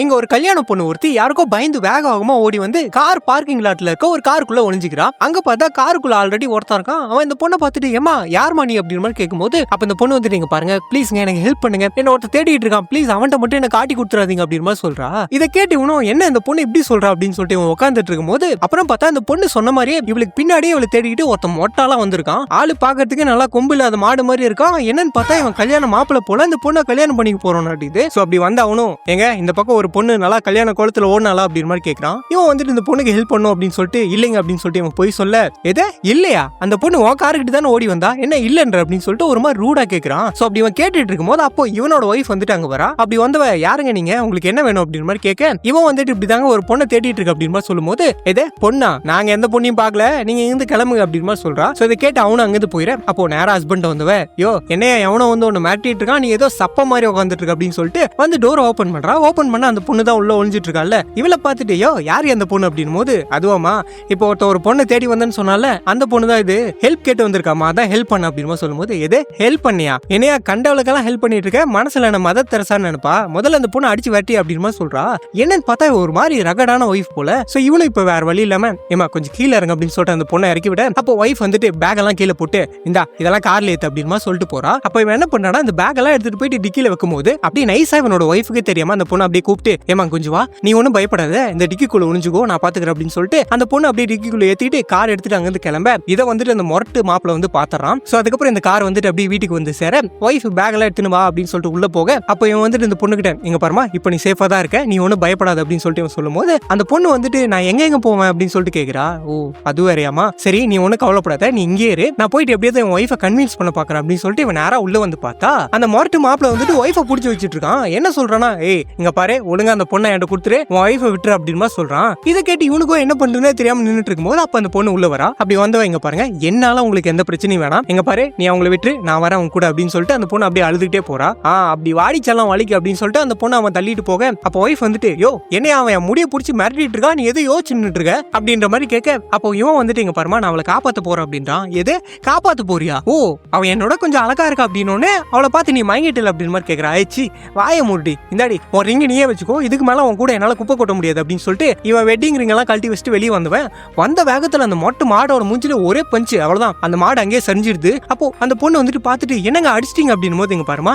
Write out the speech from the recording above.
இங்க ஒரு கல்யாண பொண்ணு ஒருத்தி யாருக்கோ பயந்து வேகமா ஓடி வந்து கார் பார்க்கிங் லாட்ல இருக்க ஒரு காருக்குள்ள ஒளிஞ்சுக்கிறான். அங்க பார்த்தா காருக்குள்ள ஆல்ரெடி ஒருத்தன் இருக்கான். அவன் இந்த பொண்ணை பார்த்துட்டு ஏமா யார் மணி அப்படின்ற மாதிரி கேட்கும்போது அப்ப இந்த பொண்ணு வந்து நீங்க பாருங்க ப்ளீஸ்ங்க எனக்கு ஹெல்ப் பண்ணுங்க, என்ன ஒருத்தர் தேடிட்டு இருக்கான், ப்ளீஸ் அவன்கிட்ட மட்டும் என்ன காட்டி கொடுத்துறாதீங்க அப்படின்ற மாதிரி சொல்றா. இதை கேட்டு இவனும் என்ன இந்த பொண்ணு இப்படி சொல்றா அப்படின்னு சொல்லிட்டு இவன் உட்காந்துட்டு இருக்கும்போது அப்புறம் பார்த்தா இந்த பொண்ணு சொன்ன மாதிரியே இவளுக்கு பின்னாடியே இவளை தேடிட்டு ஒருத்தன் மொட்டாலாம் வந்திருக்கான். ஆளு பாக்கிறதுக்கு நல்லா கொம்பு இல்லாத மாடு மாதிரி இருக்கான். என்னன்னு பார்த்தா இவன் கல்யாண மாப்பிள்ள போல இந்த பொண்ணை கல்யாணம் பண்ணிக்க போறோம் அப்படிது. சோ அப்படி வந்த அவனும் எங்க இந்த பக்கம் ஒரு பொண்ணு நல்லா கல்யாண கோலத்துல ஓடனாலா அப்படின்னு மாதிரி கேட்கறான். இவன் வந்துட்டு இந்த பொண்ணுக்கு ஹெல்ப் பண்ணும் அப்படின்னு சொல்லிட்டு இல்லைங்க அப்படின்னு சொல்லிட்டு இவன் போய் சொல்ல எது இல்லையா அந்த பொண்ணு உன் காருக்கிட்ட தானே ஓடி வந்தா என்ன இல்லன்ற அப்படின்னு சொல்லிட்டு ஒரு மாதிரி ரூடா கேட்கறான். சோ அப்படி இவன் கேட்டுட்டு இருக்கும்போது அப்போ இவனோட ஒய்ஃப் வந்துட்டு அங்க வரா. அப்படி வந்தவ யாருங்க நீங்க, உங்களுக்கு என்ன வேணும் அப்படின்னு மாதிரி கேட்க இவன் வந்துட்டு இப்படிதாங்க ஒரு பொண்ணை தேடிட்டு இருக்கு அப்படின்னு மாதிரி சொல்லும்போது எது பொண்ணா, நாங்க எந்த பொண்ணையும் பார்க்கல, நீங்க இருந்து கிளம்புங்க அப்படின்னு மாதிரி சொல்றா. சோ இதை கேட்டு அவனும் அங்கிருந்து போயிட. அப்போ நேரா ஹஸ்பண்ட் வந்தவ யோ என்னையா எவனோ வந்து ஒன்னு மாட்டிட்டு இருக்கான், நீ ஏதோ சப்ப மாதிரி உட்காந்துட்டு இருக்க அப்படின்னு சொல்லிட்டு வந்து டோர் ஓபன் பண்றா. ஓபன் பண்ண அந்த பொண்ணு தான் உள்ள ஒளிஞ்சிட்டு இருக்கால. இவளை பார்த்துட்டு யோ யாரு அந்த பொண்ணு அப்படின்னு போது அதுவாமா இப்போ ஒரு பொண்ணு தேடி வந்தேன்னு சொன்னால அந்த பொண்ணு தான் இது ஹெல்ப் கேட்டு வந்திருக்காமா, அதான் ஹெல்ப் பண்ண அப்படின்னு சொல்லும்போது எது ஹெல்ப் பண்ணியா, என்னையா கண்டவளுக்கெல்லாம் ஹெல்ப் பண்ணிட்டு இருக்க, மனசுல என்ன மதர் தெரசான்னு நினைப்பா, முதல்ல அந்த பொண்ணு அடிச்சு வெட்டி அப்படின்னு சொல்றா. என்னன்னு பார்த்தா ஒரு மாதிரி ரகடான ஒய்ஃப் போல. சோ இவளும் இப்ப வேற வழி இல்லாம ஏமா கொஞ்சம் கீழே இறங்க அப்படின்னு சொல்லிட்டு அந்த பொண்ணை இறக்கி விட அப்போ ஒய்ஃப் வந்துட்டு பேக் எல்லாம் கீழே போட்டு இந்தா இதெல்லாம் கார்ல ஏத்து அப்படின்னு சொல்லிட்டு போறா. அப்ப இவன் என்ன பண்றானா இந்த பேக் எல்லாம் எடுத்துட்டு போயிட்டு டிக்கில வைக்கும் போது அப்படியே நைஸா இவனோட ஒய்ஃபுக்கு தெரியாம அந்த பொண்ணு அப்படியே கூப்பிட்டு ஏமா கொஞ்சம் வா, நீ ஒன்னும் பயப்படாத, இந்த டிக்கிக்குள்ள ஒளிஞ்சுக்கோ, நான் பாத்துக்கிறேன் அப்படின்னு சொல்லிட்டு அந்த பொண்ணு அப்படியே டிக்கிக்குள்ள ஏத்திட்டு கார் எடுத்துட்டு அங்கிருந்து கிளம்ப இதை வந்துட்டு அந்த மொரட்டு மாப்பிள்ள வந்து பாத்துறான். சோ அதுக்கப்புறம் இந்த கார் வந்துட்டு அப்படியே வீட்டுக்கு வந்து சேர ஒய்ஃப் பேக் எல்லாம் எடுத்துன்னு வா அப்படின்னு சொல்லிட்டு உள்ள போக அப்ப இவன் வந்துட்டு இந்த பொண்ணு கிட்ட எங்க பாருமா இப்ப நீ சேஃபா தான் இருக்க, நீ ஒன்னும் பயப்படாத அப்படின்னு சொல்லிட்டு இவன் சொல்லும் போது அந்த பொண்ணு வந்துட்டு நான் எங்க போவேன் அப்படின்னு சொல்லிட்டு கேக்குறா. ஓ அது வேறையாமா, சரி நீ ஒன்னும் கவலைப்படாத, நீ இங்கே இரு, நான் போயிட்டு எப்படியாவது என் ஒய்ஃபை கன்வின்ஸ் பண்ண பாக்குறேன் அப்படின்னு சொல்லிட்டு இவன் நேரா உள்ள வந்து பார்த்தா அந்த மொரட்டு மாப்பிள்ள வந்துட்டு ஒய்ஃபை புடிச்சு வச்சிட்டு இருக்கான். என்ன சொல்றானா ஏய் இங்க பாரு ஒழுங்கா அந்த பொண்ணை என்கிட்ட கொடுத்துரு, உன் ஒய்ஃபை விட்டுரு அப்படின்னு சொல்றான். இதை கேட்டு இவனுக்கும் என்ன பண்றதுன்னு தெரியாம நின்னுட்டு இருக்கும்போது அப்ப அந்த பொண்ணு உள்ள வரா. அப்படி வந்தவ இங்க பாருங்க என்னால உங்களுக்கு எந்த பிரச்சனையும் வேணாம், எங்க பாரு நீ அவங்களை விட்டு நான் வரேன் அவங்க கூட அப்படின்னு சொல்லிட்டு அந்த பொண்ணு அப்படியே அழுதுகிட்டே போறா. அப்படி வாடிச்செல்லாம் வலிக்கு அப்படின்னு சொல்லிட்டு அந்த பொண்ணு அவன் தள்ளிட்டு போக அப்போ ஒய்ஃப் வந்துட்டு யோ என்ன அவன் முடிய புடிச்சு மிரட்டிட்டு இருக்கா, நீ எதோ யோசிச்சுட்டு இருக்க அப்படின்ற மாதிரி கேட்க அப்போ இவன் வந்துட்டு இங்க பாருமா நான் அவளை காப்பாத்த போறேன் அப்படின்றான். எது காப்பாத்த போறியா, ஓ அவன் என்னோட கொஞ்சம் அழகா இருக்கா அப்படின்னு அவளை பார்த்து நீ மயங்கிட்டல அப்படின்னு மாதிரி கேட்கறா. ஆயிடுச்சு வாய மூடி இந்தாடி உன் ரிங்க நீயே வச்சுக்கோ, இதுக்கு மேல உன் கூட என்னால குப்பை கொட்ட முடியாது அப்படின்னு சொல்லிட்டு இவன் வெட்டிங் ரிங் எல்லாம் கழட்டி வச்சுட்டு வெளியே வந்தவன் வந்த வேகத்துல அந்த மொட்டை மாடோட மூஞ்சில ஒரே பஞ்சு, அவ்வளவுதான் அந்த மாடு அங்கேயே சரிஞ்சிருது. அப்போ அந்த பொண்ணு வந்துட்டு பார்த்துட்டு என்னங்க அடிச்சிட்டீங்க அப்படின்னு போது இங்க பாருமா